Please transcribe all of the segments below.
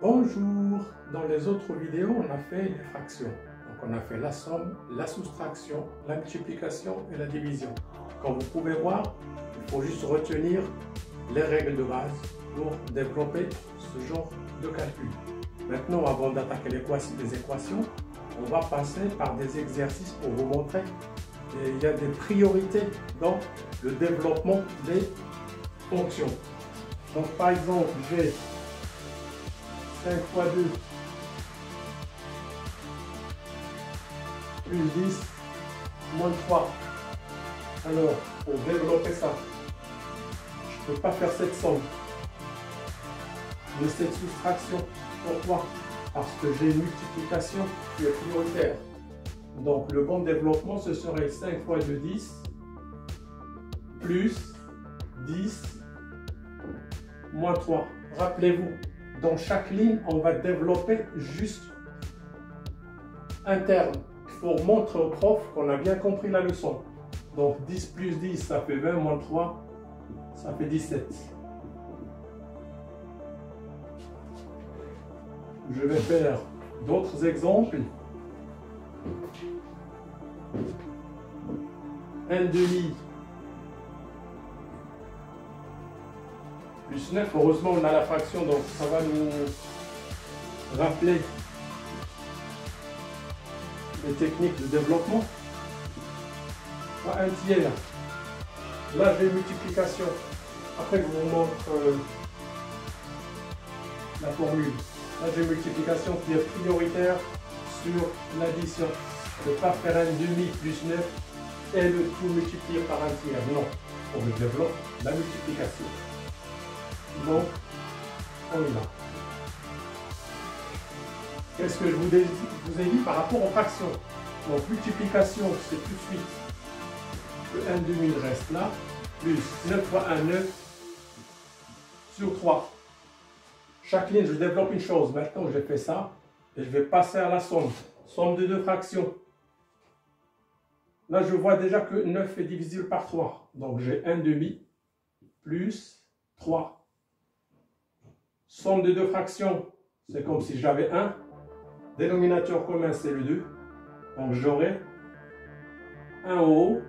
Bonjour! Dans les autres vidéos, on a fait les fractions. Donc on a fait la somme, la soustraction, la multiplication et la division. Comme vous pouvez voir, il faut juste retenir les règles de base pour développer ce genre de calcul. Maintenant, avant d'attaquer les équations, on va passer par des exercices pour vous montrer qu'il y a des priorités dans le développement des fonctions. Donc par exemple, j'ai 5 fois 2 plus 10 moins 3. Alors, pour développer ça, je ne peux pas faire cette somme. Mais cette soustraction, pourquoi? Parce que j'ai une multiplication qui est prioritaire. Donc, le bon développement, ce serait 5 fois 2, 10, plus 10, moins 3. Rappelez-vous, dans chaque ligne, on va développer juste un terme pour montrer au prof qu'on a bien compris la leçon. Donc 10 plus 10, ça fait 20, moins 3, ça fait 17. Je vais faire d'autres exemples. 1 demi plus 9, heureusement on a la fraction, donc ça va nous rappeler les techniques de développement. 1 tiers, là j'ai multiplication, après je vous montre la formule. Là j'ai multiplication qui est prioritaire sur l'addition. Je ne peux pas faire 1 demi plus 9 et le tout multiplier par 1 tiers, non, on développe la multiplication. Donc, on y va. Qu'est-ce que je vous ai dit par rapport aux fractions? Donc, multiplication, c'est tout de suite le 1 demi reste là, plus 9 fois 1, 9 sur 3. Chaque ligne, je développe une chose. Maintenant, j'ai fait ça et je vais passer à la somme. Somme de deux fractions. Là, je vois déjà que 9 est divisible par 3. Donc, j'ai 1 demi plus 3. Somme de deux fractions, c'est comme si j'avais 1. Dénominateur commun, c'est le 2. Donc j'aurai 1 en haut.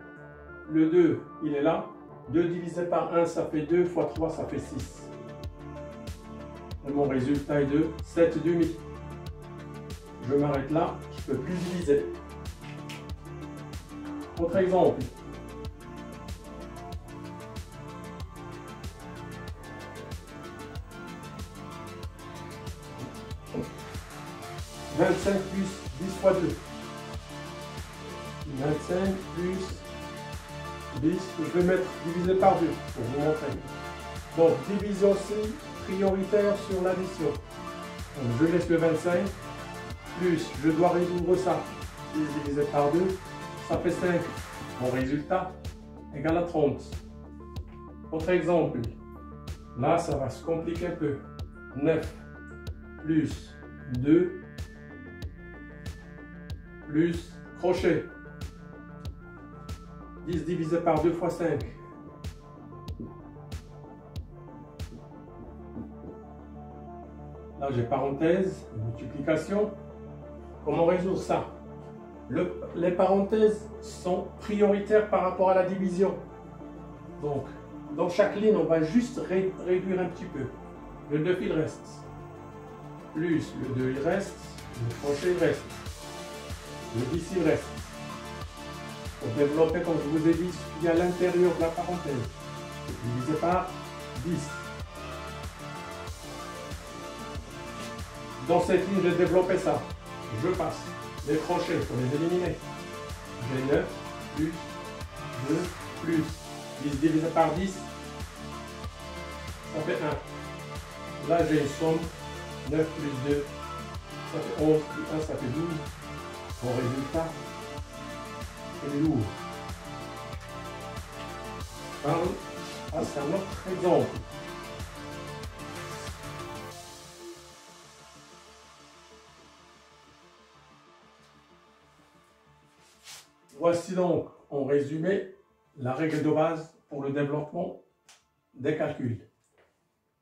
Le 2, il est là. 2 divisé par 1, ça fait 2 fois 3, ça fait 6. Et mon résultat est de 7 demi. Je m'arrête là, je ne peux plus diviser. Autre exemple. 25 plus 10 fois 2. 25 plus 10, je vais mettre divisé par 2 pour vous montrer. Donc, division C prioritaire sur l'addition. Donc, je laisse le 25, plus je dois résoudre ça. 10 divisé par 2, ça fait 5. Mon résultat égale à 30. Autre exemple. Là, ça va se compliquer un peu. 9 plus 2 plus crochet. 10 divisé par 2 fois 5. Là, j'ai parenthèse, multiplication. Comment résoudre ça? Les parenthèses sont prioritaires par rapport à la division. Donc, dans chaque ligne, on va juste réduire un petit peu. Le 9, il reste. Plus le 2, il reste. Le crochet, il reste. Le 10, il reste. Pour développer, comme je vous ai dit, ce qu'il y a à l'intérieur de la parenthèse. Divisé par 10. Dans cette ligne, j'ai développé ça. Je passe. Les crochets, il faut les éliminer. J'ai 9 plus 2 plus 10 divisé par 10. Ça fait 1. Là, j'ai une somme. 9 plus 2. Ça fait 11 plus 1, ça fait 12. Mon résultat est lourd. C'est un autre exemple. Voici donc, en résumé, la règle de base pour le développement des calculs.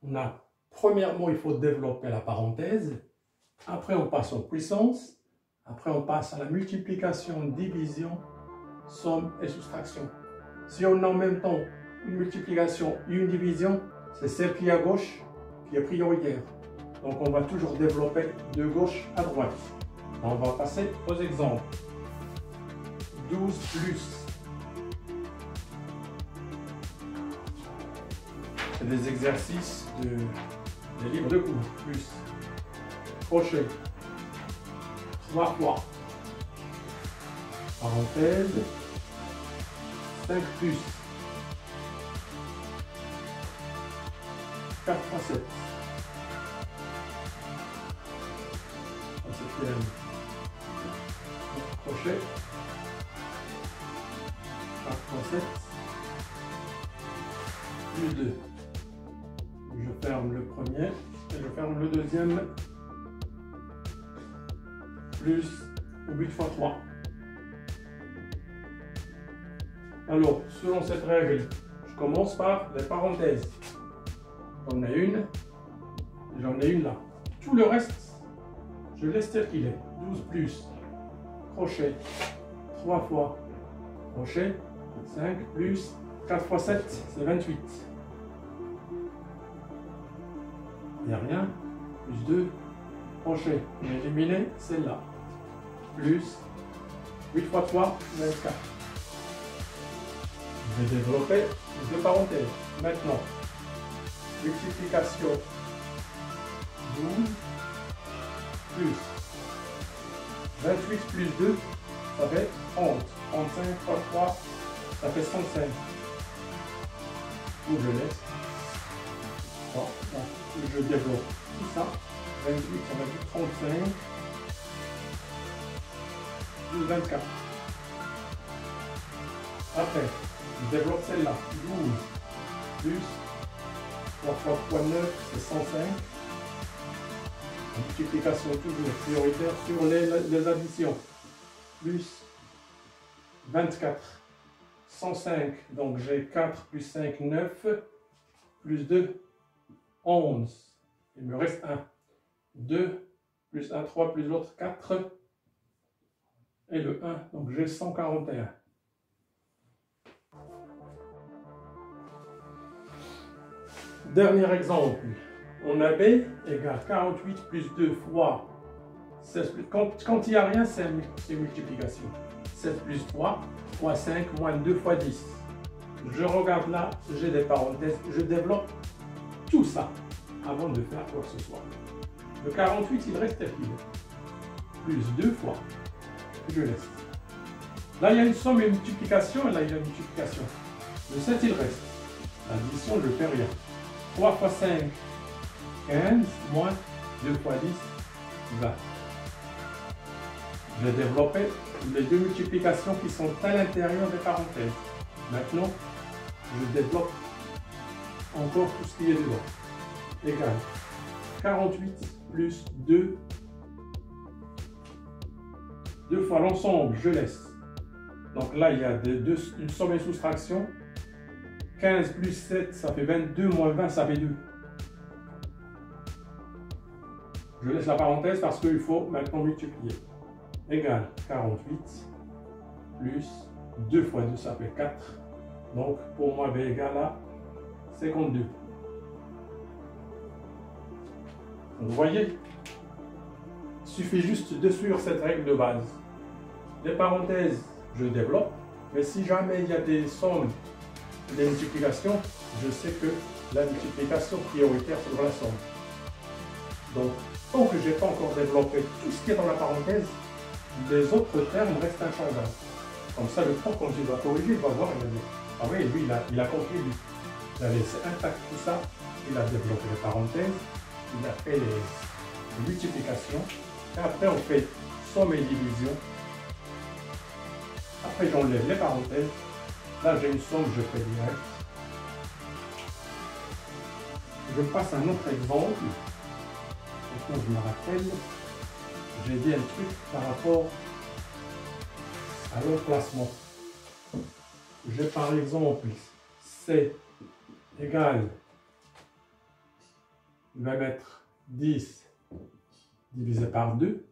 On a Premièrement, il faut développer la parenthèse. Après, on passe aux puissances. Après, on passe à la multiplication, division, somme et soustraction. Si on a en même temps une multiplication et une division, c'est celle qui est à gauche qui est prioritaire. Donc, on va toujours développer de gauche à droite. On va passer aux exemples. 12 plus. C'est des exercices des livres de cours. Plus. Crochet. 3 fois. Parenthèse. 5 plus. 4 fois 7. Crochet. 4 fois 7. Plus 2. Je ferme le premier et je ferme le deuxième. Plus 8 fois 3. Alors, selon cette règle, je commence par les parenthèses. J'en ai une là. Tout le reste, je laisse tel qu'il est. 12 plus, crochet, 3 fois, crochet, 5 plus, 4 fois 7, c'est 28. Il n'y a rien, plus 2, crochet, on a éliminé celle-là, plus 8 fois 3, 24. Je vais développer les deux parenthèses. Maintenant, multiplication 12 plus 28 plus 2, ça fait 30. 35 fois 3, ça fait 105. Ou je laisse. Bon, je développe tout ça. 28, ça va être 35. Plus 24. Après, je développe celle-là. 12 plus 3 fois 3, 9, c'est 105. Multiplication toujours prioritaire sur les additions. Plus 24. 105. Donc j'ai 4 plus 5, 9. Plus 2, 11. Il me reste 1. 2 plus 1, 3 plus l'autre 4. Et le 1. Donc j'ai 141. Dernier exemple, on a B égale 48 plus 2 fois 16 plus... Quand il n'y a rien, c'est multiplication. 7 plus 3 fois 5 moins 2 fois 10. Je regarde là, j'ai des parenthèses, je développe tout ça avant de faire quoi que ce soit. Le 48, il reste tel qu'il est. Plus 2 fois, je laisse. Là, il y a une somme et une multiplication, et là, il y a une multiplication. Le 7, il reste. L'addition, je ne fais rien. 3 fois 5, 15, moins 2 fois 10, 20. J'ai développé les deux multiplications qui sont à l'intérieur des parenthèses. Maintenant, je développe encore tout ce qui est devant. Égal 48 plus 2. 2 fois l'ensemble, je laisse. Donc là, il y a une somme et soustraction. 15 plus 7, ça fait 22, moins 20, ça fait 2. Je laisse la parenthèse parce qu'il faut maintenant multiplier. Égal 48 plus 2 fois 2, ça fait 4. Donc pour moi, B égale à 52. Vous voyez, il suffit juste de suivre cette règle de base. Les parenthèses, je développe, mais si jamais il y a des sommes, des multiplications, je sais que la multiplication prioritaire c'est dans la somme. Donc, tant que je n'ai pas encore développé tout ce qui est dans la parenthèse, les autres termes restent inchangeables. Comme ça, le prof, quand il va corriger, il va voir, il va dire, ah oui, lui, il a compris, lui. Il a laissé intact tout ça, il a développé les parenthèses, il a fait les multiplications, et après on fait somme et division. Après, j'enlève les parenthèses. Là, j'ai une somme, je fais direct. Je passe un autre exemple. Maintenant, je me rappelle. J'ai dit un truc par rapport à l'emplacement. J'ai par exemple C égale je vais mettre 10 divisé par 2,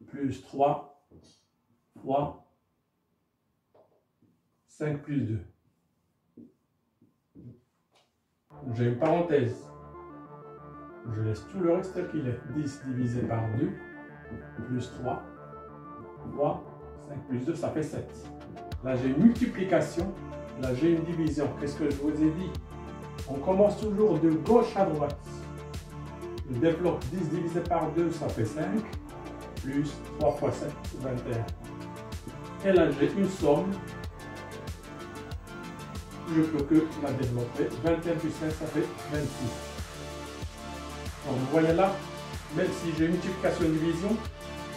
plus 3 fois 5 plus 2. J'ai une parenthèse. Je laisse tout le reste tel qu'il est. 10 divisé par 2, plus 3 fois 5 plus 2, ça fait 7. Là, j'ai une multiplication. Là, j'ai une division. Qu'est-ce que je vous ai dit? On commence toujours de gauche à droite. Je développe 10 divisé par 2, ça fait 5, plus 3 fois 7, 21. Et là, j'ai une somme. Je peux que la développer. 21 plus 5, ça fait 26. Donc, vous voyez là, même si j'ai multiplication et division,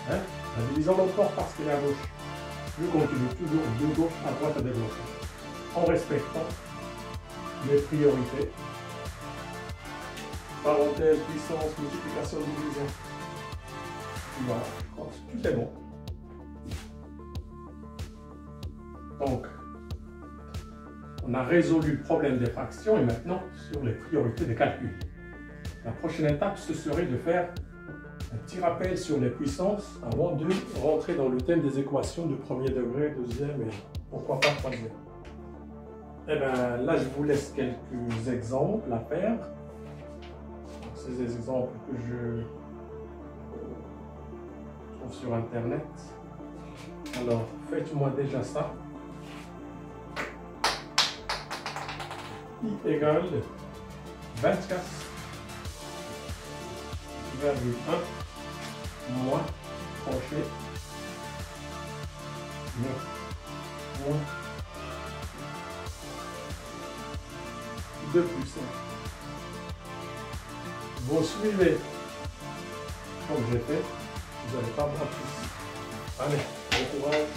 hein, la division l'emporte parce qu'elle est à gauche. Je continue toujours de gauche à droite à développer, en respectant les priorités. Parenthèse, puissance, multiplication, division. Voilà, je crois que tout est bon. Donc, on a résolu le problème des fractions et maintenant sur les priorités des calculs. La prochaine étape, ce serait de faire un petit rappel sur les puissances avant de rentrer dans le thème des équations de premier degré, deuxième et pourquoi pas troisième. Et bien là, je vous laisse quelques exemples à faire. Ces exemples que je trouve sur Internet. Alors, faites-moi déjà ça. I égale 24,1 moins crochet 9 moins 2 plus 5. Vous suivez comme j'ai fait, vous n'allez pas voir plus. Allez, bon courage.